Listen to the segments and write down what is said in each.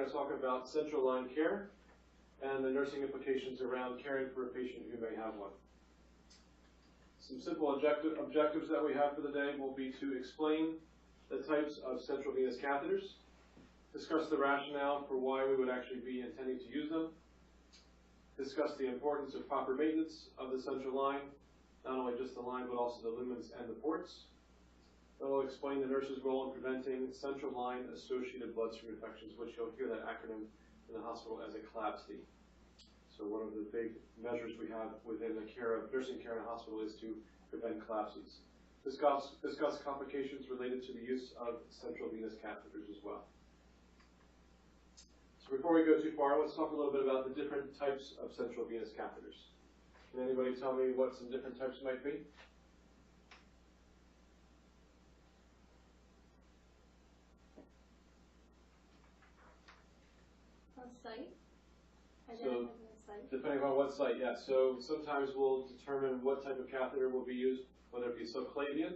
going to talk about central line care and the nursing implications around caring for a patient who may have one. Some simple objectives that we have for the day will be to explain the types of central venous catheters, discuss the rationale for why we would actually be intending to use them, discuss the importance of proper maintenance of the central line, not only just the line but also the lumens and the ports. Then we'll explain the nurse's role in preventing central line associated bloodstream infections, which you'll hear that acronym in the hospital as a CLABST. So one of the big measures we have within the care of nursing care in a hospital is to prevent CLABSTs. Discuss complications related to the use of central venous catheters as well. So before we go too far, let's talk a little bit about the different types of central venous catheters. Can anybody tell me what some different types might be? Site? So, depending on what site, yeah. So sometimes we'll determine what type of catheter will be used, whether it be subclavian.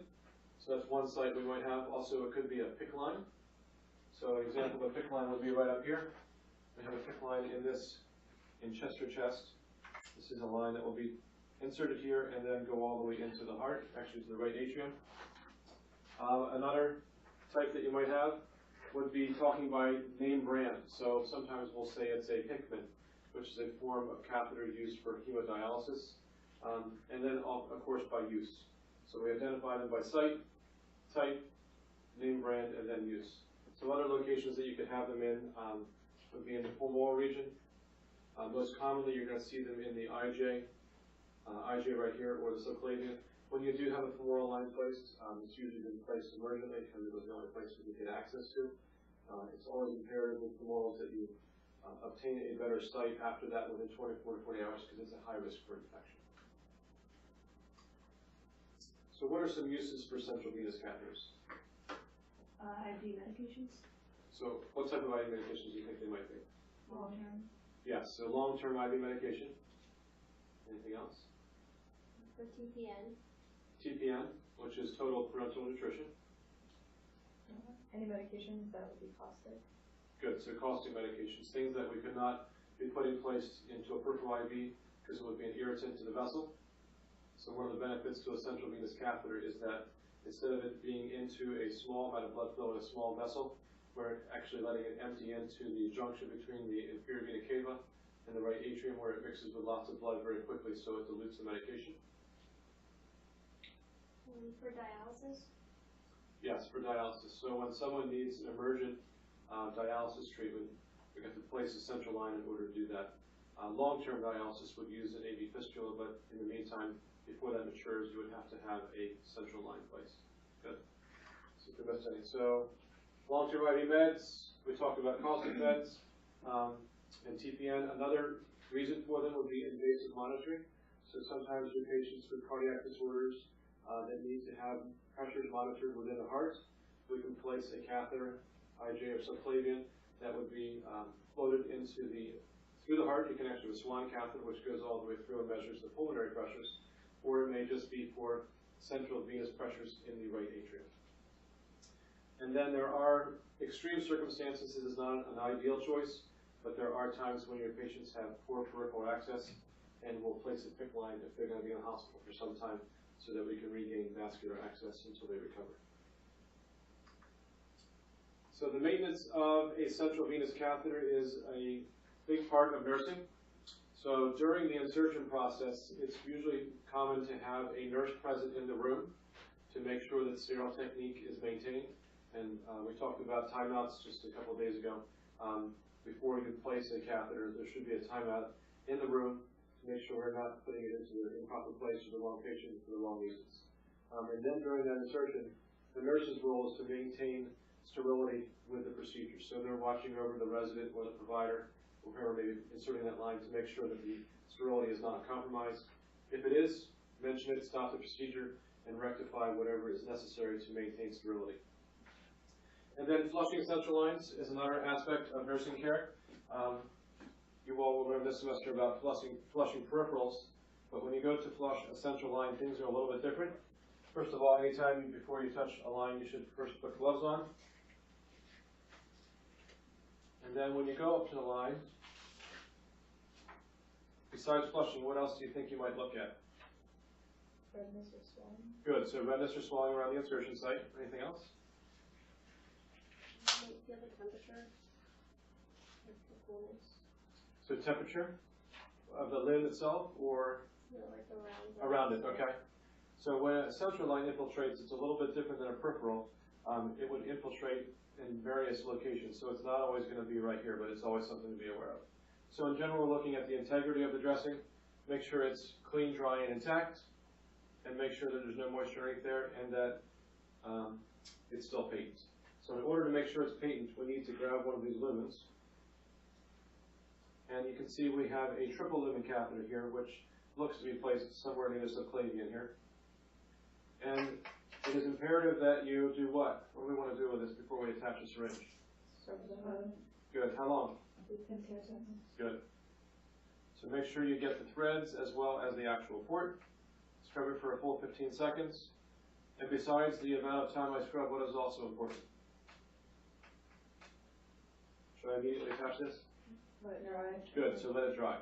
So that's one site we might have. Also, it could be a PICC line. So an example of a PICC line would be right up here. We have a PICC line in chest or chest. This is a line that will be inserted here and then go all the way into the heart, actually to the right atrium. Another type that you might have would be talking by name brand. So sometimes we'll say it's a Hickman, which is a form of catheter used for hemodialysis, and then of course by use. So we identify them by site, type, name brand, and then use. Some other locations that you could have them in would be in the femoral region. Most commonly you're going to see them in the IJ right here, or the subclavian. When you do have a femoral line placed, it's usually been placed emergently because it was the only place we could get access to. It's always imperative with femorals that you obtain a better site after that within 24 to 40 hours because it's a high risk for infection. So what are some uses for central venous catheters? IV medications. So what type of IV medications do you think they might be? Long-term. Yes, so long-term IV medication. Anything else? For TPN. TPN, which is total parenteral nutrition. Any medications that would be caustic. Good, so caustic medications, things that we could not be putting placed into a peripheral IV because it would be an irritant to the vessel. So one of the benefits to a central venous catheter is that instead of it being into a small amount of blood flow in a small vessel, we're actually letting it empty into the junction between the inferior vena cava and the right atrium where it mixes with lots of blood very quickly so it dilutes the medication. For dialysis? Yes, for dialysis. So when someone needs an emergent dialysis treatment, we have to place a central line in order to do that. Long-term dialysis would use an AV fistula, but in the meantime, before that matures, you would have to have a central line placed. Good. So if you missed any. So long-term IV meds, we talked about caustic meds and TPN. Another reason for them would be invasive monitoring. So sometimes with patients with cardiac disorders that need to have pressures monitored within the heart, we can place a catheter, IJ or subclavian, that would be floated through the heart. You can actually have a swan catheter, which goes all the way through and measures the pulmonary pressures, or it may just be for central venous pressures in the right atrium. And then there are extreme circumstances. This is not an ideal choice, but there are times when your patients have poor peripheral access, and we'll place a PICC line if they're going to be in the hospital for some time so that we can regain vascular access until they recover. So the maintenance of a central venous catheter is a big part of nursing. So during the insertion process, it's usually common to have a nurse present in the room to make sure that sterile technique is maintained. And we talked about timeouts just a couple of days ago. Before you place a catheter, there should be a timeout in the room to make sure we're not putting it into the improper place for the wrong patient for the wrong reasons. And then during that insertion, the nurse's role is to maintain sterility with the procedure. So they're watching over the resident or the provider, or whoever may be inserting that line, to make sure that the sterility is not compromised. If it is, mention it, stop the procedure, and rectify whatever is necessary to maintain sterility. And then flushing central lines is another aspect of nursing care. You all will learn this semester about flushing peripherals, but when you go to flush a central line, things are a little bit different. First of all, anytime before you touch a line, you should first put gloves on. And And then when you go up to the line, besides flushing, what else do you think you might look at? Redness or swelling? Good, so redness or swelling around the insertion site. Anything else? Feel the temperature, like the coolness. So temperature of the limb itself, or Like around it, okay. So when a central line infiltrates, it's a little bit different than a peripheral. It would infiltrate in various locations, so it's not always going to be right here, but it's always something to be aware of. So in general, we're looking at the integrity of the dressing, make sure it's clean, dry, and intact, and make sure that there's no moisture underneath there, and that it's still patent. So in order to make sure it's patent, we need to grab one of these lumens. And you can see we have a triple lumen catheter here, which looks to be placed somewhere near the subclavian here. And it is imperative that you do what? What do we want to do with this before we attach a syringe? Good. How long? 10 seconds. Good. So make sure you get the threads as well as the actual port. Scrub it for a full 15 seconds. And besides the amount of time I scrub, what is also important? Should I immediately attach this? Let it dry. Good, so let it dry.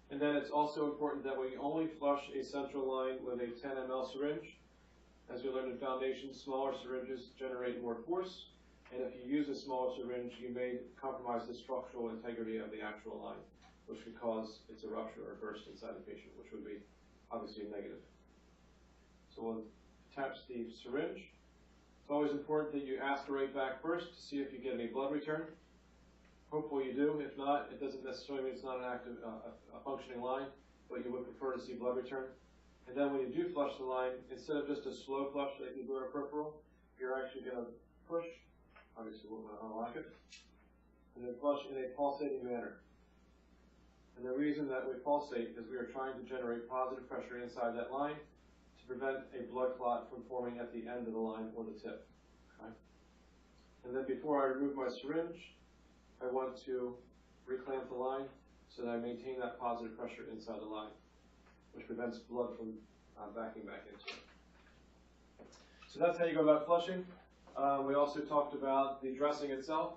And then it's also important that we only flush a central line with a 10 ml syringe. As we learned in Foundation, smaller syringes generate more force. And if you use a smaller syringe, you may compromise the structural integrity of the actual line, which could cause it to rupture or burst inside the patient, which would be obviously negative. So we'll attach the syringe. It's always important that you aspirate back first to see if you get any blood return. Hopefully you do. If not, it doesn't necessarily mean it's not an active, a functioning line, but you would prefer to see blood return. And then when you do flush the line, instead of just a slow flush like you do in a peripheral, you're actually going to push. Obviously, we'll unlock it. And then flush in a pulsating manner. And the reason that we pulsate is we are trying to generate positive pressure inside that line to prevent a blood clot from forming at the end of the line or the tip. Okay? And then before I remove my syringe, I want to reclamp the line so that I maintain that positive pressure inside the line, which prevents blood from backing back into it. So that's how you go about flushing. We also talked about the dressing itself.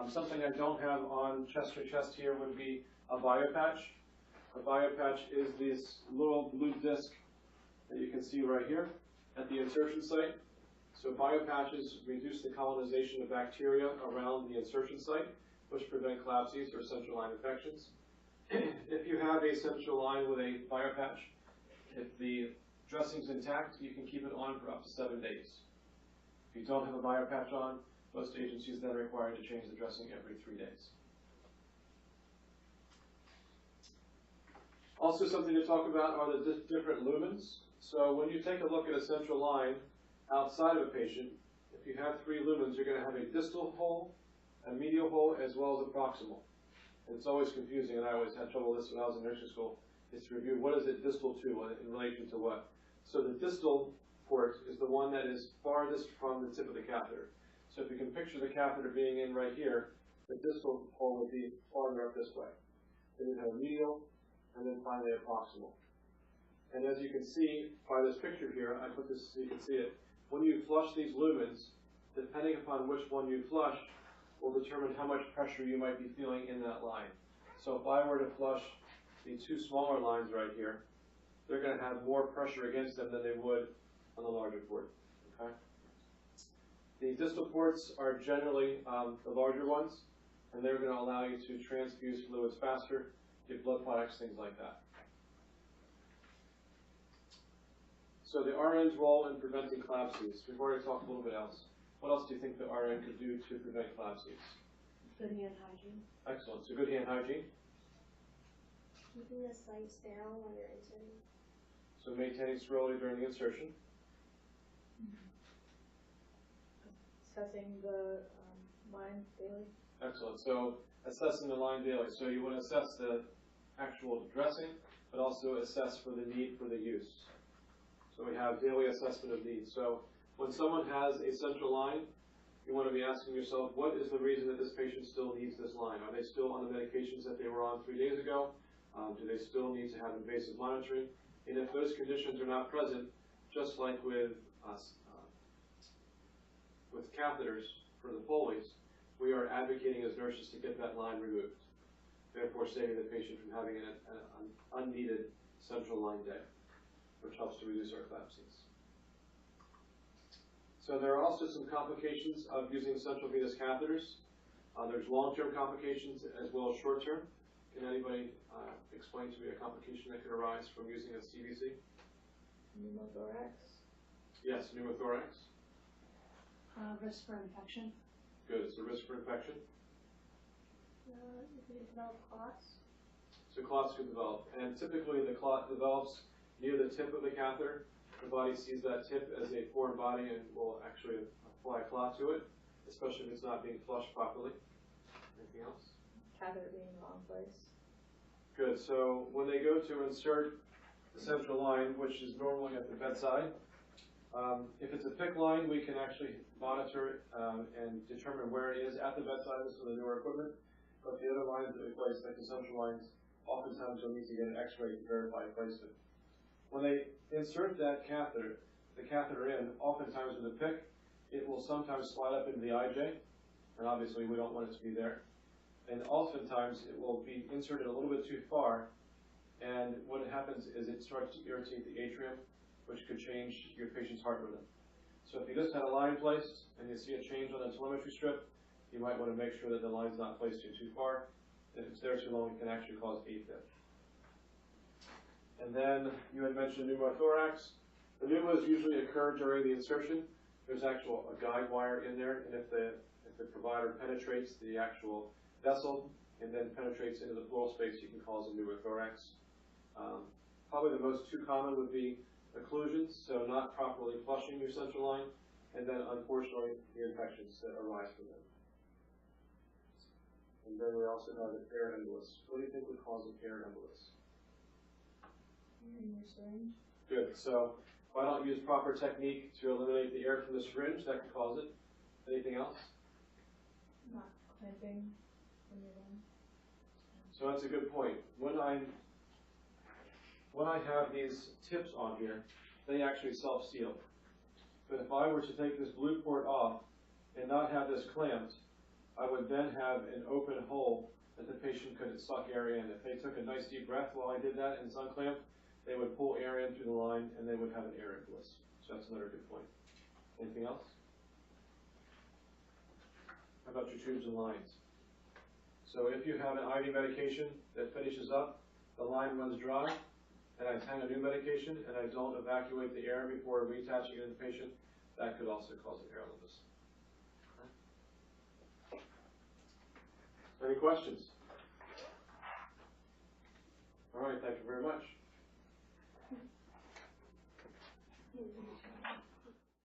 Something I don't have on chest to chest here would be a biopatch. A biopatch is this little blue disc that you can see right here at the insertion site. So biopatches reduce the colonization of bacteria around the insertion site, which prevent CLABSIs or central line infections. If you have a central line with a biopatch, if the dressing's intact, you can keep it on for up to 7 days. If you don't have a biopatch on, most agencies then are required to change the dressing every 3 days. Also something to talk about are the different lumens. So when you take a look at a central line outside of a patient, if you have 3 lumens, you're going to have a distal hole, a medial hole, as well as a proximal. And it's always confusing, and I always had trouble with this when I was in nursing school, is to review what is it distal to in relation to what. So the distal port is the one that is farthest from the tip of the catheter. So if you can picture the catheter being in right here, the distal hole would be farther up this way. Then you have a medial, and then finally a proximal. And as you can see by this picture here, I put this so you can see it. When you flush these lumens, depending upon which one you flush, will determine how much pressure you might be feeling in that line. So if I were to flush the 2 smaller lines right here, they're going to have more pressure against them than they would on the larger port. Okay? The distal ports are generally the larger ones, and they're going to allow you to transfuse fluids faster, get blood products, things like that. So the RN's role in preventing CLABSIs. We've already talked a little bit else. What else do you think the RN could do to prevent CLABSIs? Good hand hygiene. Excellent. So good hand hygiene. Keeping the site sterile when you're inserting. So maintaining sterility during the insertion. Assessing the line daily. Excellent. So assessing the line daily. So you want to assess the actual dressing, but also assess for the need for the use. So we have daily assessment of needs. So when someone has a central line, you want to be asking yourself, what is the reason that this patient still needs this line? Are they still on the medications that they were on 3 days ago? Do they still need to have invasive monitoring? And if those conditions are not present, just like with catheters for the Foleys, we are advocating as nurses to get that line removed, therefore saving the patient from having an unneeded central line day, which helps to reduce our eclampsies. So there are also some complications of using central venous catheters. There's long-term complications as well as short-term. Can anybody explain to me a complication that could arise from using a CVC? Pneumothorax. Yes, pneumothorax. Risk for infection. Good. So risk for infection. If you develop clots. So clots could develop, and typically the clot develops near the tip of the catheter. The body sees that tip as a foreign body and will actually apply a clot to it, especially if it's not being flushed properly. Anything else? Catheter being in the wrong place. Good. So when they go to insert the central line, which is normally at the bedside, if it's a PICC line, we can actually monitor it and determine where it is at the bedside with some of the newer equipment. But the other lines that we place, like the central lines, oftentimes you'll need to get an X-ray to verify placement. When they insert that catheter, the catheter in, oftentimes with a PICC, it will sometimes slide up into the IJ, and obviously we don't want it to be there. And oftentimes it will be inserted a little bit too far, and what happens is it starts to irritate the atrium, which could change your patient's heart rhythm. So if you just had a line placed and you see a change on the telemetry strip, you might want to make sure that the line's not placed too far. If it's there too long, it can actually cause AFib. And then you had mentioned pneumothorax. The pneumos usually occur during the insertion. There's actual a guide wire in there, and if the provider penetrates the actual vessel and then penetrates into the pleural space, you can cause a pneumothorax. Probably the most two common would be occlusions, so not properly flushing your central line, and then unfortunately the infections that arise from them. And then we also have an air embolus. What do you think would cause an air embolus? In your syringe. Good. So if I don't use proper technique to eliminate the air from the syringe, that could cause it. Anything else? Not clamping when you're done. So that's a good point. When I have these tips on here, they actually self-seal. But if I were to take this blue port off and not have this clamped, I would then have an open hole that the patient could suck air in. If they took a nice deep breath while I did that and it's unclamped, they would pull air in through the line and they would have an air embolus. So that's another good point. Anything else? How about your tubes and lines? So if you have an IV medication that finishes up, the line runs dry, and I hang a new medication and I don't evacuate the air before reattaching it to the patient, that could also cause an air embolus. Any questions? All right, thank you very much.